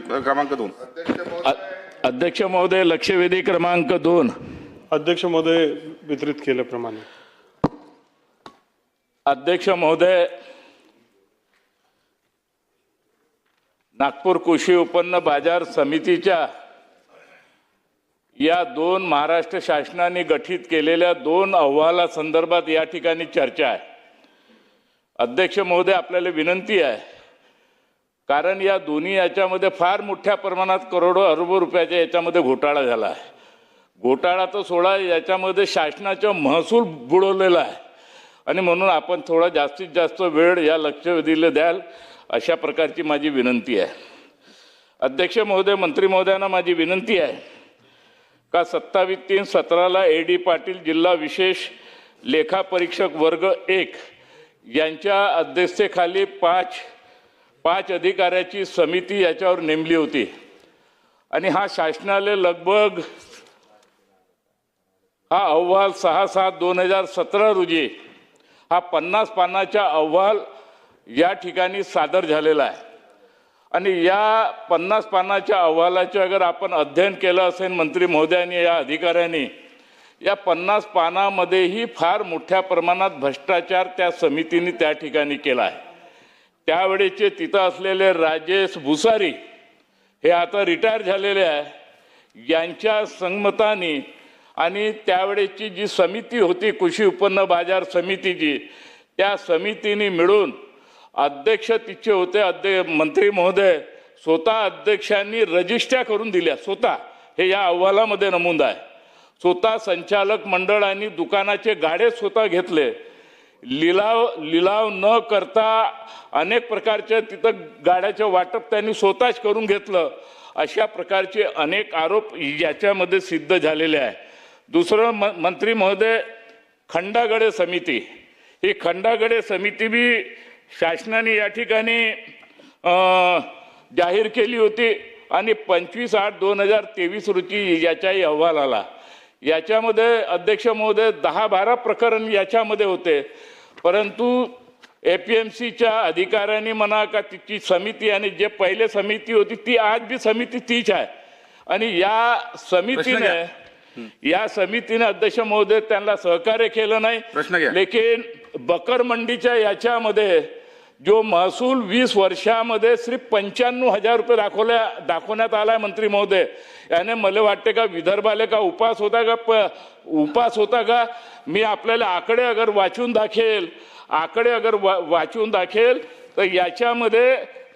क्रमांक 2. अध्यक्ष महोदय, लक्षवेधी क्रमांक 2. अध्यक्ष महोदय वितरित केल्याप्रमाणे. अध्यक्ष महोदय, नागपूर कृषी उत्पन्न बाजार समितीच्या या 2 महाराष्ट्र शासनाने गठीत केलेल्या 2 अहवालासंदर्भात या ठिकाणी चर्चा आहे. अध्यक्ष महोदय, आपल्याला विनंती आहे, कारण या दोन्ही याच्यामध्ये फार मोठ्या प्रमाणात करोडो अरबो रुपयाच्या याच्यामध्ये घोटाळा झाला आहे. घोटाळा तर सोडा, याच्यामध्ये शासनाचा महसूल बुडवलेला आहे आणि म्हणून आपण थोडा जास्तीत जास्त वेळ या लक्षवेधीला द्याल अशा प्रकारची माझी विनंती आहे. अध्यक्ष महोदय, मंत्री महोदयांना माझी विनंती आहे का 27/3/17 A.D. पाटील जिल्हा विशेष लेखापरीक्षक वर्ग 1 यांच्या अध्यक्षतेखाली 5 अधिकाऱ्याची समिती याच्यावर नेमली होती आणि हा शासनाला लगभग हा अहवाल 6/7/2017 रोजी हा 50 पानाचा अहवाल या ठिकाणी सादर झालेला आहे आणि या 50 पानाच्या अहवालाचे अगर आपण अध्ययन केलं असेल मंत्री महोदयांनी या अधिकाऱ्यांनी, या 50 पानामध्येही फार मोठ्या प्रमाणात भ्रष्टाचार त्या समितीने त्या ठिकाणी केला आहे. त्यावेळेचे तिथं असलेले राजेश भुसारी हे आता रिटायर झालेले आहे, यांच्या संमताने आणि त्यावेळेची जी समिती होती कृषी उत्पन्न बाजार समितीची, त्या समितीने मिळून अध्यक्ष तिचे होते मंत्री महोदय, स्वतः अध्यक्षांनी रजिस्ट्र्या करून दिल्या. स्वतः हे या अहवालामध्ये नमूद आहे. स्वतः संचालक मंडळ आणि दुकानाचे गाडे स्वतः घेतले. लिलाव न करता अनेक प्रकारचे तिथं गाड्याचं वाटप त्यांनी स्वतःच करून घेतलं. अशा प्रकारचे अनेक आरोप याच्यामध्ये सिद्ध झालेले आहे. दुसरं मंत्री महोदय, खंडागडे समिती, ही खंडागडे समिती बी शासनाने या ठिकाणी जाहीर केली होती आणि 25/8/2023 रोजी याचाही अहवाल आला. याच्यामध्ये अध्यक्ष महोदय 10-12 प्रकरण याच्यामध्ये होते, परंतु APMCच्या अधिकाऱ्यांनी म्हणा का तिची समिती आणि जे पहिले समिती होती ती आज बी समिती तीच आहे आणि या समितीने अध्यक्ष महोदय त्यांना सहकार्य केलं नाही. लेकिन बकर मंडीच्या याच्यामध्ये जो महसूल 20 वर्षामध्ये सिर्फ 95,000 रुपये दाखवण्यात आला आहे मंत्री महोदय, याने मला वाटते का विदर्भाला का उपास होता का मी आपल्याला आकडे अगर वाचून दाखेल तर याच्यामध्ये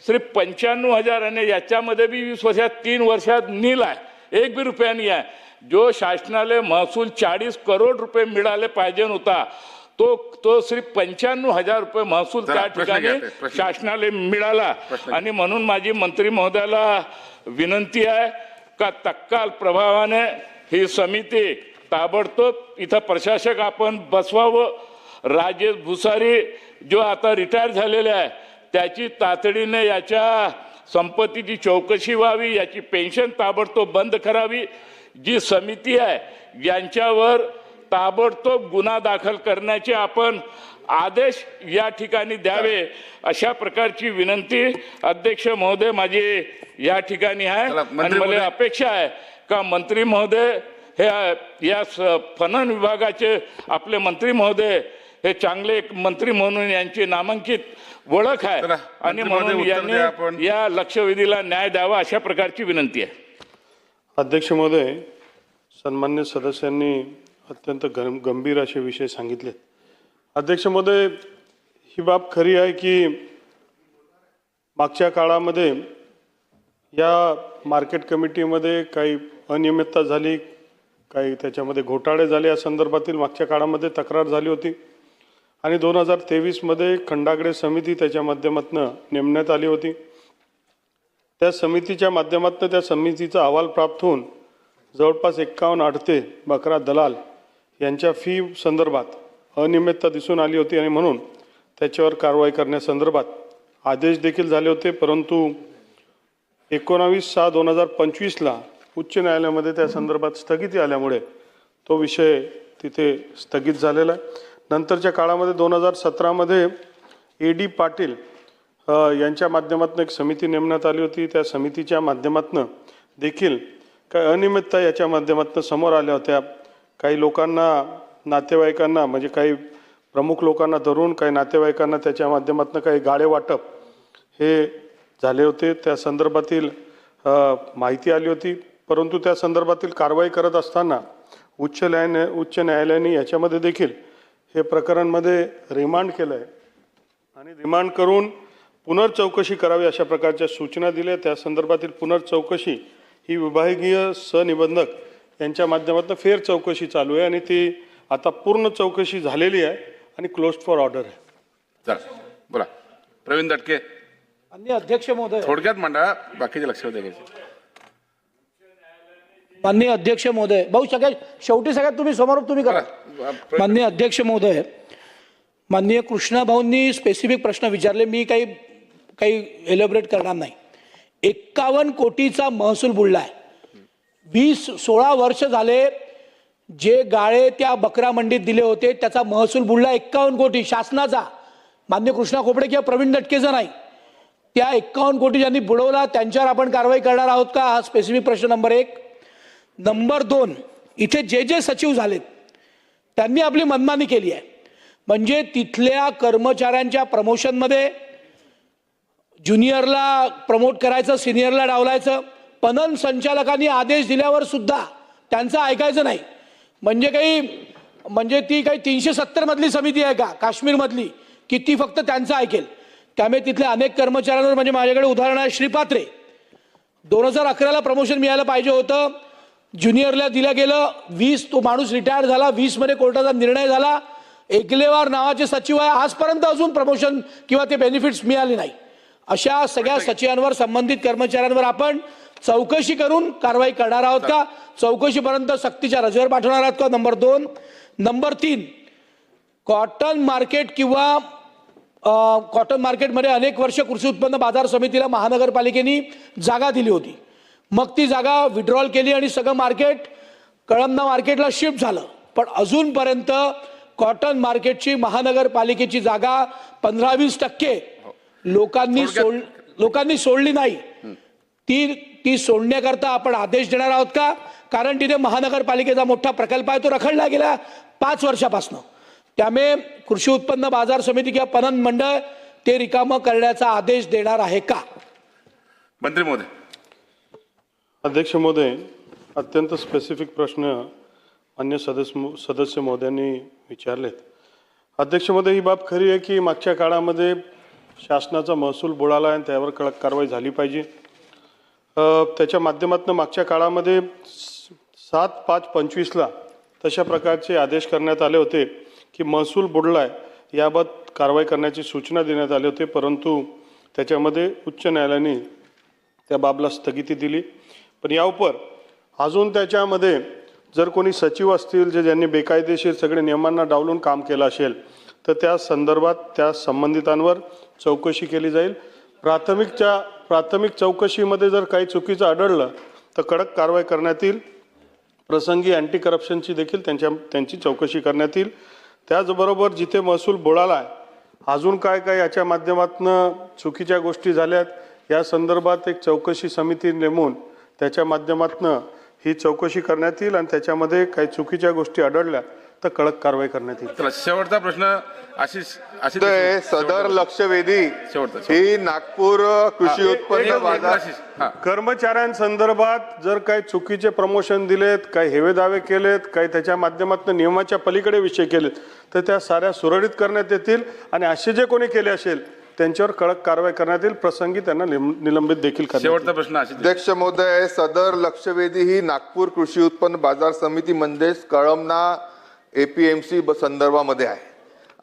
सिर्फ 95,000 आणि याच्यामध्ये बी 20 वर्षात 3 वर्षात नील आहे, 1 बी रुपया नाही आहे. जो शासनाला महसूल 40 करोड रुपये मिळाले पाहिजे होता तो सिर्फ 95,000 रुपये महसूल त्या ठिकाणी शासनाला मिळाला. आणि म्हणून माझी मंत्री महोदयाला विनंती आहे का तत्काल प्रभावाने ही समिती ताबडतोब इथं प्रशासक आपण बसवावं. राजेश भुसारी जो आता रिटायर झालेले आहे त्याची तातडीने याच्या संपत्तीची चौकशी व्हावी, याची पेन्शन ताबडतोब बंद करावी. जी समिती आहे यांच्यावर ताबडतोब गुन्हा दाखल करण्याचे आपण आदेश या ठिकाणी द्यावे, अशा प्रकारची विनंती अध्यक्ष महोदय माझी या ठिकाणी आहे. आणि मला अपेक्षा आहे का मंत्री महोदय हे या फनन विभागाचे आपले मंत्री महोदय हे चांगले एक मंत्री म्हणून यांची नामांकित ओळख आहे आणि म्हणून यांनी या लक्षवेधीला न्याय द्यावा अशा प्रकारची विनंती आहे. अध्यक्ष महोदय, सन्मान्य सदस्यांनी अत्यंत गंभीर असे विषय सांगितले. अध्यक्ष महोदय, ही बाब खरी आहे की मागच्या काळामध्ये या मार्केट कमिटीमध्ये काही अनियमितता झाली, काही त्याच्यामध्ये घोटाळे झाले, या संदर्भातील मागच्या काळामध्ये तक्रार झाली होती आणि 2023 खंडागडे समिती त्याच्या माध्यमातून नेमण्यात आली होती. त्या समितीच्या माध्यमातून त्या समितीचा अहवाल प्राप्त होऊन जवळपास 51 अडते बकरा दलाल यांच्या फी संदर्भात अनियमितता दिसून आली होती आणि म्हणून त्याच्यावर कारवाई करण्यासंदर्भात आदेश देखील झाले होते. परंतु 19/6/2025 उच्च न्यायालयामध्ये त्या संदर्भात स्थगिती आल्यामुळे तो विषय तिथे स्थगित झालेला आहे. नंतरच्या काळामध्ये 2017 A.D. पाटील यांच्या माध्यमातून एक समिती नेमण्यात आली होती. त्या समितीच्या माध्यमातून देखील काही अनियमितता याच्या माध्यमातून समोर आल्या होत्या. काही लोकांना, नातेवाईकांना, म्हणजे काही प्रमुख लोकांना धरून काही नातेवाईकांना त्याच्या माध्यमातून काही गाळे वाटप हे झाले होते. त्या संदर्भातील माहिती आली होती. परंतु त्या संदर्भातील कारवाई करत असताना उच्च न्यायालयाने याच्यामध्ये देखील हे प्रकरणमध्ये रिमांड केलं आहे आणि रिमांड करून पुनर्चौकशी करावी अशा प्रकारच्या सूचना दिल्या. त्या संदर्भातील पुनर्चौकशी ही विभागीय सहनिबंधक यांच्या माध्यमातून फेर चौकशी चालू आहे आणि ती आता पूर्ण चौकशी झालेली आहे आणि क्लोज फॉर ऑर्डर आहे. चला बोला. प्रवीण दटके. माननीय अध्यक्ष महोदय, थोडक्यात मांडा, बाकीचे लक्ष द्यायचे. माननीय अध्यक्ष महोदय, भाऊ सगळ्यात शेवटी सगळ्यात तुम्ही समोर तुम्ही करा. माननीय अध्यक्ष महोदय, माननीय कृष्णा भाऊंनी स्पेसिफिक प्रश्न विचारले, मी काही एलिब्रेट करणार नाही. 51 कोटीचा महसूल बुडलाय. 16 वर्ष झाले जे गाळे त्या बकरा मंडीत दिले होते त्याचा महसूल बुडला 51 कोटी शासनाचा. माननीय कृष्णा खोपडे किंवा प्रवीण दटकेचा नाही. त्या 51 कोटी ज्यांनी बुडवला त्यांच्यावर आपण कारवाई करणार आहोत का? हा स्पेसिफिक प्रश्न नंबर 1. नंबर 2, इथे जे सचिव झालेत त्यांनी आपली मनमानी केली आहे. म्हणजे तिथल्या कर्मचाऱ्यांच्या प्रमोशनमध्ये ज्युनियरला प्रमोट करायचं, सिनियरला डावलायचं. पणन संचालकांनी आदेश दिल्यावर सुद्धा त्यांचं ऐकायचं नाही. म्हणजे ती काही 370 मधली समिती आहे का काश्मीरमधली की ती फक्त त्यांचं ऐकेल? त्यामुळे तिथल्या अनेक कर्मचाऱ्यांवर, म्हणजे माझ्याकडे उदाहरण आहे श्रीपात्रे, 2011ला प्रमोशन मिळायला पाहिजे होतं, ज्युनियरला दिलं गेलं. 20 तो माणूस रिटायर झाला, 20 मध्ये कोर्टाचा निर्णय झाला. एकलेवार नावाचे सचिव आहे, आजपर्यंत अजून प्रमोशन किंवा ते बेनिफिट्स मिळाले नाही. अशा सगळ्या सचिवांवर, संबंधित कर्मचाऱ्यांवर आपण चौकशी करून कारवाई करणार आहोत का? चौकशीपर्यंत सक्तीच्या रजेवर पाठवणार आहोत का? नंबर 2. नंबर 3, कॉटन मार्केट किंवा कॉटन मार्केटमध्ये अनेक वर्ष कृषी उत्पन्न बाजार समितीला महानगरपालिकेने जागा दिली होती. मग ती जागा विड्रॉल केली आणि सगळं मार्केट कळमना मार्केटला शिफ्ट झालं. पण अजूनपर्यंत कॉटन मार्केटची महानगरपालिकेची जागा 15-20% लोकांनी सोडली नाही. ती सोडण्याकरता आपण आदेश देणार आहोत का? कारण तिथे महानगरपालिकेचा मोठा प्रकल्प आहे, तो रखडला गेला 5 वर्षापासून. त्यामुळे कृषी उत्पन्न बाजार समिती किंवा पणन मंडळ ते रिकामं करण्याचा आदेश देणार आहे का? मंत्री महोदय. अध्यक्ष महोदय, अत्यंत स्पेसिफिक प्रश्न मान्य सदस्य महोदयांनी विचारलेत. अध्यक्ष महोदय, ही बाब खरी आहे की मागच्या काळामध्ये शासनाचा महसूल बुडाला आणि त्यावर कडक कारवाई झाली पाहिजे. त्याच्या माध्यमातून मागच्या काळामध्ये 7/5/25ला तशा प्रकारचे आदेश करण्यात आले होते की महसूल बुडलाय याबाबत कारवाई करण्याची सूचना देण्यात आली होती. परंतु त्याच्यामध्ये उच्च न्यायालयाने त्या बाबला स्थगिती दिली. पण याउपर अजून त्याच्यामध्ये जर कोणी सचिव असतील ज्यांनी बेकायदेशीर सगळे नियमांना डावलून काम केलं असेल तर त्या संदर्भात त्या संबंधितांवर चौकशी केली जाईल. प्राथमिक चौकशीमध्ये जर काही चुकीचं आढळलं तर कडक कारवाई करण्यात येईल. प्रसंगी अँटी करप्शनची देखील त्यांची चौकशी करण्यात येईल. त्याचबरोबर जिथे महसूल बुडाला आहे, अजून काय याच्या माध्यमातून चुकीच्या गोष्टी झाल्यात या संदर्भात एक चौकशी समिती नेमून त्याच्या माध्यमातून ही चौकशी करण्यात येईल आणि त्याच्यामध्ये काही चुकीच्या गोष्टी आढळल्या तर कडक कारवाई करण्यात येईल. शेवटचा प्रश्न आशिष. सदर लक्षवेधी ही नागपूर कृषी उत्पन्न बाजार कर्मचाऱ्यांसंदर्भात जर काही चुकीचे प्रमोशन दिलेत, काही हेवे दावे केलेत, काही त्याच्या माध्यमातून नियमाच्या पलीकडे विषय केलेत तर त्या साऱ्या सुरळीत करण्यात येतील आणि असे जे कोणी केले असेल त्यांच्यावर कडक कारवाई करण्यात येईल. प्रसंगी त्यांना निलंबित देखील करण्यात येईल. शेवटचा प्रश्न आशिष. अध्यक्ष महोदय, सदर लक्षवेधी ही नागपूर कृषी उत्पन्न बाजार समिती म्हणजेच कळमना APMC संदर्भामध्ये आहे.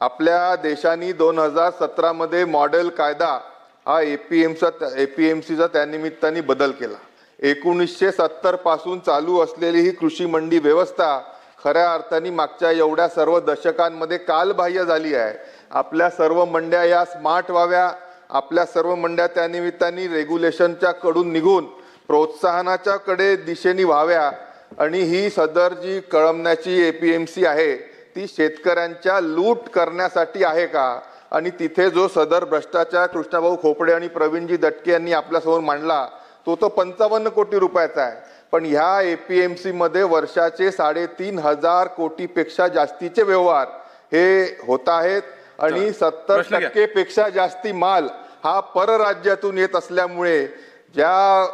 आपल्या देशाने 2017 मध्ये मॉडेल कायदा हा APMCचा त्यानिमित्ताने बदल केला. 1970 पासून चालू असलेली ही कृषी मंडी व्यवस्था खऱ्या अर्थाने मागच्या एवढ्या सर्व दशकांमध्ये कालबाह्य झाली आहे. आपल्या सर्व मंड्या या स्मार्ट व्हाव्या, आपल्या सर्व मंड्या त्यानिमित्ताने रेग्युलेशनच्या कडून निघून प्रोत्साहनाच्या कडे दिशेने व्हाव्या आणि ही सदर जी कळमण्याची APMC आहे ती शेतकऱ्यांच्या लूट करण्यासाठी आहे का आणि तिथे जो सदर भ्रष्टाचार कृष्णाभाऊ खोपडे आणि प्रवीणजी दटके यांनी आपल्यासमोर मांडला तो 55 कोटी रुपयाचा आहे. पण ह्या APMC मध्ये वर्षाचे 3,500 कोटीपेक्षा जास्तीचे व्यवहार हे होत आहेत आणि 70% पेक्षा जास्ती माल हा परराज्यातून येत असल्यामुळे ज्या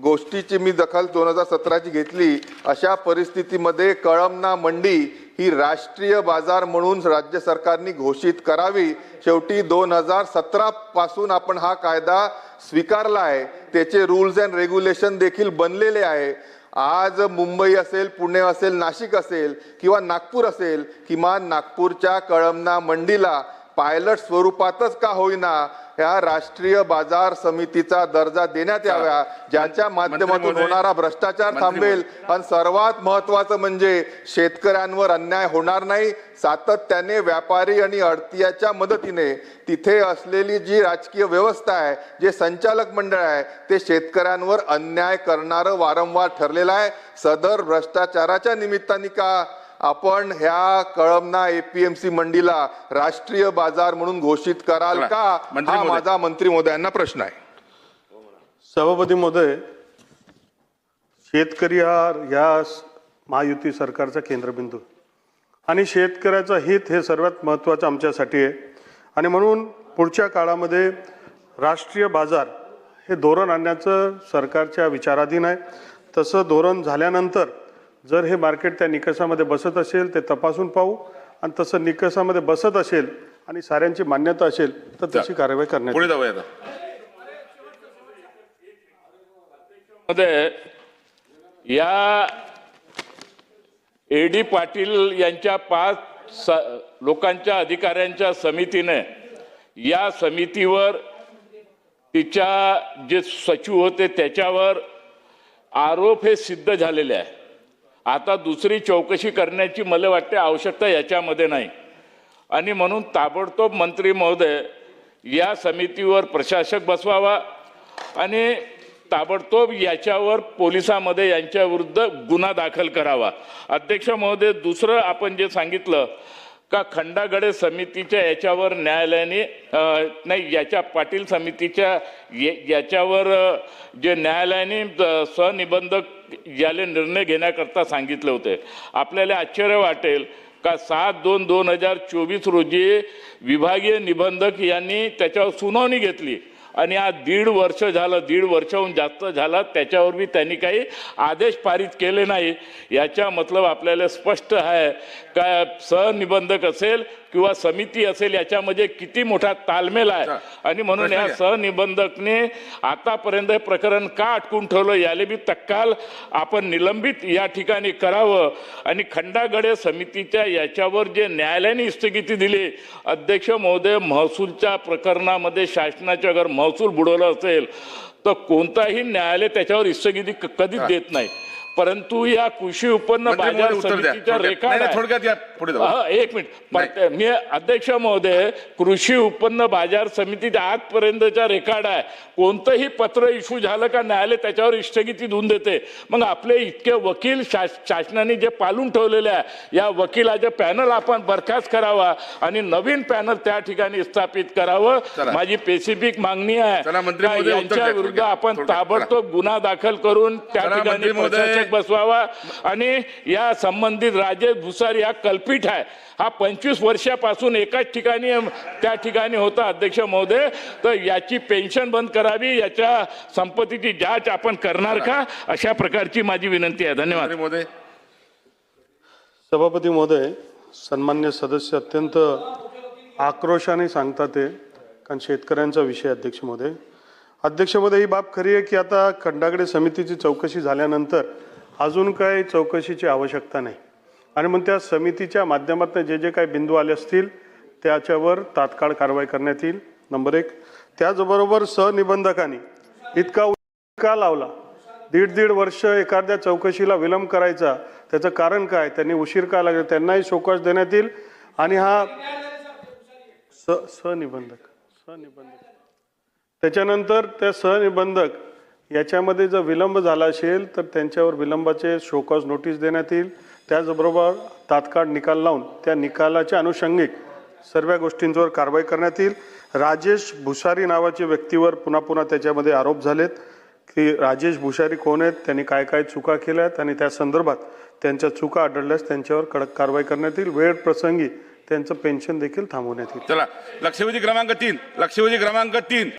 गोष्टीची मी दखल 2017ची घेतली अशा परिस्थितीमध्ये कळमना मंडी ही राष्ट्रीय बाजार म्हणून राज्य सरकारने घोषित करावी. शेवटी 2017 पासून आपण हा कायदा स्वीकारला आहे, त्याचे रूल्स अँड रेग्युलेशन देखील बनलेले आहे. आज मुंबई असेल, पुणे असेल, नाशिक असेल किंवा नागपूर असेल, किमान नागपूरच्या कळमना मंडीला पायलट स्वरूपातच का होईना या राष्ट्रीय बाजार समितीचा दर्जा देण्यात यावा, ज्याच्या माध्यमातून होणारा भ्रष्टाचार थांबेल आणि सर्वात महत्त्वाचं म्हणजे शेतकऱ्यांवर अन्याय होणार नाही. सातत्याने व्यापारी आणि अडतीयाच्या मदतीने तिथे असलेली जी राजकीय व्यवस्था आहे, जे संचालक मंडळ आहे, ते शेतकऱ्यांवर अन्याय करणारं वारंवार ठरलेलं आहे. सदर भ्रष्टाचाराच्या निमित्ताने का आपण ह्या कळमना APMC मंडीला राष्ट्रीय बाजार म्हणून घोषित कराल का, हा माझा मंत्री महोदयांना प्रश्न आहे. सभापती महोदय, शेतकरी हा ह्या महायुती सरकारचा केंद्रबिंदू आणि शेतकऱ्याचं हित हे सर्वात महत्त्वाचं आमच्यासाठी आहे. आणि म्हणून पुढच्या काळामध्ये राष्ट्रीय बाजार हे धोरण आणण्याचं सरकारच्या विचाराधीन आहे. तसं धोरण झाल्यानंतर जर हे मार्केट त्या निकषामध्ये बसत असेल ते तपासून पाहू आणि तसं निकषामध्ये बसत असेल आणि साऱ्यांची मान्यता असेल तर तशी कारवाई करण्यात पुढे जाऊया आता. मध्ये या AD पाटील यांच्या 5 लोकांच्या अधिकाऱ्यांच्या समितीने या समितीवर तिच्या जे सचिव होते त्याच्यावर आरोप हे सिद्ध झालेले आहे. आता दुसरी चौकशी करण्याची मला वाटते आवश्यकता याच्यामध्ये नाही आणि म्हणून ताबडतोब मंत्री महोदय या समितीवर प्रशासक बसवावा आणि ताबडतोब याच्यावर पोलिसांमध्ये यांच्या विरुद्ध गुन्हा दाखल करावा. अध्यक्ष महोदय, दुसरं आपण जे सांगितलं का खंडागडे समितीच्या याच्यावर न्यायालयाने नाही याच्या पाटील समितीच्या याच्यावर जे न्यायालयाने सहनिबंधक याले निर्णय घेण्याकरता सांगितले होते. आपल्याला आश्चर्य वाटेल का 7/2/2024 रोजी विभागीय निबंधक यांनी त्याच्यावर सुनावणी घेतली आणि आज 1.5 वर्ष झालं, 1.5 वर्षाहून जास्त झालं, त्याच्यावर बी त्यांनी काही आदेश पारित केले नाही. याचा मतलब आपल्याला स्पष्ट आहे का सहनिबंधक असेल किंवा समिती असेल याच्यामध्ये किती मोठा तालमेल आहे आणि म्हणून या सहनिबंधकने आतापर्यंत हे प्रकरण का अटकून ठेवलं याले बी तत्काल आपण निलंबित या ठिकाणी करावं. आणि खंडागडे समितीच्या याच्यावर जे न्यायालयाने स्थगिती दिली, अध्यक्ष महोदय, महसूलच्या प्रकरणामध्ये शासनाच्या अगर महसूल बुडवला असेल तर कोणताही न्यायालय त्याच्यावर स्थगिती कधीच देत नाही. परंतु या कृषी उत्पन्न बाजार समितीच्या रेकॉर्ड एक मिनिट मी अध्यक्ष महोदय, कृषी उत्पन्न बाजार समितीच्या आजपर्यंतच्या रेकॉर्ड आहे. कोणतंही पत्र इश्यू झालं का न्यायालय त्याच्यावर स्थगिती देऊन देते. मग आपले इतके वकील शासनाने जे पालून ठेवलेले आहे या वकिलाचे पॅनल आपण बरखास्त करावा आणि नवीन पॅनल त्या ठिकाणी स्थापित करावं. माझी स्पेसिफिक मागणी आहे यांच्या विरुद्ध आपण ताबडतोब गुन्हा दाखल करून त्या ठिकाणी बसवावा आणि या संबंधित राजेश भुसारी हा कल्पित आहे. हा 25 वर्षापासून एकाच ठिकाणी त्या ठिकाणी होता. अध्यक्ष महोदय, तर याची पेन्शन बंद करावी, याच्या संपत्तीची जांच आपण करणार का, अशा प्रकारची माझी विनंती आहे. धन्यवाद. सभापती महोदय, सन्मान्य सदस्य अत्यंत आक्रोशाने सांगतात ते, कारण शेतकऱ्यांचा विषय. अध्यक्ष महोदय, ही बाब खरी आहे की आता खंडागडे समितीची चौकशी झाल्यानंतर अजून काही चौकशीची आवश्यकता नाही आणि मग त्या समितीच्या माध्यमातून जे जे काही बिंदू आले असतील त्याच्यावर तात्काळ कारवाई करण्यात येईल. नंबर 1. त्याचबरोबर सहनिबंधकांनी इतका का लावला, 1.5 वर्ष एखाद्या चौकशीला विलंब करायचा, त्याचं कारण काय, त्यांनी उशीर का लागला, त्यांनाही शोकास देण्यात येईल. आणि हा सहनिबंधक त्याच्यानंतर त्या सहनिबंधक याच्यामध्ये जर विलंब झाला असेल तर त्यांच्यावर विलंबाचे शोकॉज नोटीस देण्यात येईल. त्याचबरोबर तात्काळ निकाल लावून त्या निकालाच्या अनुषंगिक सर्व गोष्टींवर कारवाई करण्यात येईल. राजेश भुसारी नावाच्या व्यक्तीवर पुन्हा पुन्हा त्याच्यामध्ये आरोप झालेत की राजेश भुसारी कोण आहेत, त्यांनी काय काय चुका केल्या आहेत आणि त्या संदर्भात त्यांच्या चुका आढळल्यास त्यांच्यावर कडक कारवाई करण्यात येईल. वेळ प्रसंगी त्यांचं पेन्शन देखील थांबवण्यात येईल. चला लक्षवेधी क्रमांक 3